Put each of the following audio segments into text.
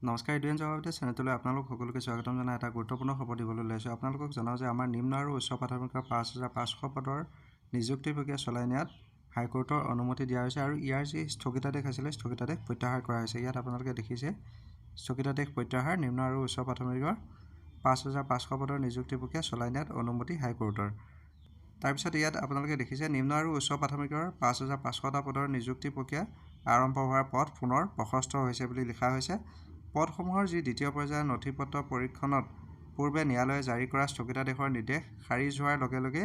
নমস্কাৰ, ইডিয়ান জবাবতে চেনেলটোলৈ আপোনালোক সকলোকে স্বাগতম জনাই এটা গুৰুত্বপূৰ্ণ খবৰ দিবলৈ ওলাইছোঁ। আপোনালোকক জনাওঁ যে আমাৰ নিম্ন আৰু উচ্চ প্ৰাথমিকৰ ৫,৫০০ পদৰ নিযুক্তি প্ৰক্ৰিয়া চলাই নিয়াত হাইকোৰ্টৰ অনুমতি দিয়া হৈছে আৰু ইয়াৰ যি স্থগিতাদেশ আছিলে স্থগিতাদেশ প্ৰত্যাহাৰ কৰা হৈছে। ইয়াত আপোনালোকে দেখিছে স্থগিতাদেশ প্ৰত্যাহাৰ নিম্ন আৰু উচ্চ প্ৰাথমিকৰ ৫,৫০০ পদৰ নিযুক্তি প্ৰক্ৰিয়া চলাই নিয়াত অনুমতি হাইকোৰ্টৰ। তাৰপিছত ইয়াত আপোনালোকে দেখিছে নিম্ন আৰু উচ্চ প্ৰাথমিকৰ ৫,৫০০টা পদৰ নিযুক্তি প্ৰক্ৰিয়া আৰম্ভ হোৱাৰ পথ পুনৰ প্ৰশস্ত হৈছে বুলি লিখা হৈছে। পদসমূহৰ যি দ্বিতীয় পৰ্যায়ৰ নথিপত্ৰ পৰীক্ষণত পূৰ্বে ন্যায়ালয়ে জাৰি কৰা স্থগিতাদেশৰ নিৰ্দেশ খাৰিজ হোৱাৰ লগে লগে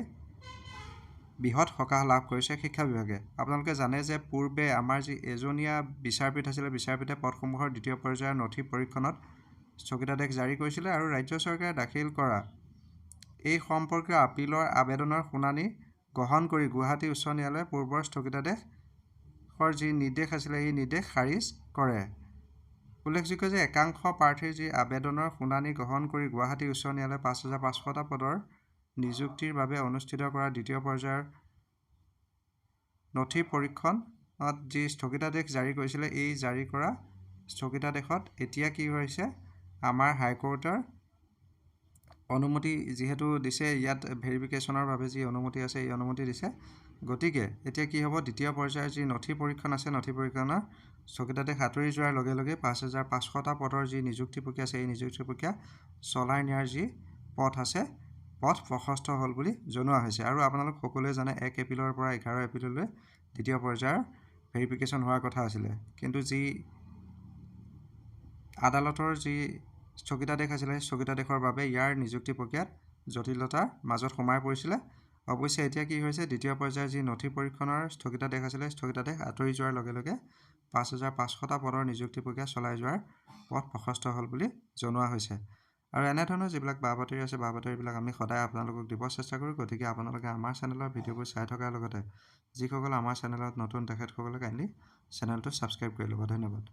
বৃহৎ সকাহ লাভ কৰিছে শিক্ষা বিভাগে। আপোনালোকে জানে যে পূৰ্বে আমাৰ যি এজনীয়া বিচাৰপীঠ আছিলে, বিচাৰপীঠে পদসমূহৰ দ্বিতীয় পৰ্যায়ৰ নথি পৰীক্ষণত স্থগিতাদেশ জাৰি কৰিছিলে আৰু ৰাজ্য চৰকাৰে দাখিল কৰা এই সম্পৰ্কীয় আপিলৰ আবেদনৰ শুনানি গ্ৰহণ কৰি গুৱাহাটী উচ্চ ন্যায়ালয়ে পূৰ্বৰ স্থগিতাদেশৰ যি নিৰ্দেশ আছিলে এই নিৰ্দেশ খাৰিজ কৰে। উল্লেখযোগ্য যে একাংশ প্ৰাৰ্থীৰ যি আবেদনৰ শুনানি গ্ৰহণ কৰি গুৱাহাটী উচ্চ ন্যায়ালয়ে ৫,৫০০টা পদৰ নিযুক্তিৰ বাবে অনুষ্ঠিত কৰা দ্বিতীয় পৰ্যায়ৰ নথি পৰীক্ষণত যি স্থগিতাদেশ জাৰি কৰিছিলে এই জাৰি কৰা স্থগিতাদেশত এতিয়া কি হৈছে, আমাৰ হাইকোৰ্টৰ অনুমতি যিহেতু দিছে, ইয়াত ভেৰিফিকেশ্যনৰ বাবে যি অনুমতি আছে এই অনুমতি দিছে। গতিকে এতিয়া কি হ'ব, দ্বিতীয় পৰ্যায়ৰ যি নথি পৰীক্ষণ আছে নথি পৰীক্ষণৰ স্থগিতাদেশ আঁতৰি যোৱাৰ লগে লগে ৫,৫০০টা পদৰ যি নিযুক্তি প্ৰক্ৰিয়া আছে এই নিযুক্তি প্ৰক্ৰিয়া চলাই নিয়াৰ যি পথ আছে পথ প্ৰশস্ত হ'ল বুলি জনোৱা হৈছে। আৰু আপোনালোক সকলোৱে জানে ১ এপ্ৰিলৰ পৰা ১১ এপ্ৰিললৈ দ্বিতীয় পৰ্যায়ৰ ভেৰিফিকেশ্যন হোৱাৰ কথা আছিলে, কিন্তু যি আদালতৰ যি স্থগিতাদেশ আছিলে স্থগিতাদেশৰ বাবে ইয়াৰ নিযুক্তি প্ৰক্ৰিয়াত জটিলতাৰ মাজত সোমাই পৰিছিলে। অৱশ্যে এতিয়া কি হৈছে, দ্বিতীয় পৰ্যায়ৰ যি নথি পৰীক্ষণৰ স্থগিতাদেশ আছিলে স্থগিতাদেশ আঁতৰি যোৱাৰ লগে লগে ৫,৫০০টা পদৰ নিযুক্তি প্ৰক্ৰিয়া চলাই যোৱাৰ পথ প্ৰশস্ত হ'ল বুলি জনোৱা হৈছে। আৰু এনেধৰণৰ যিবিলাক বাতৰি আছে বাতৰিবিলাক আমি সদায় আপোনালোকক দিব চেষ্টা কৰোঁ। গতিকে আপোনালোকে আমাৰ চেনেলৰ ভিডিঅ'বোৰ চাই থকাৰ লগতে যিসকল আমাৰ চেনেলত নতুন তেখেতসকলে কাইণ্ডলি চেনেলটো ছাবস্ক্ৰাইব কৰি ল'ব। ধন্যবাদ।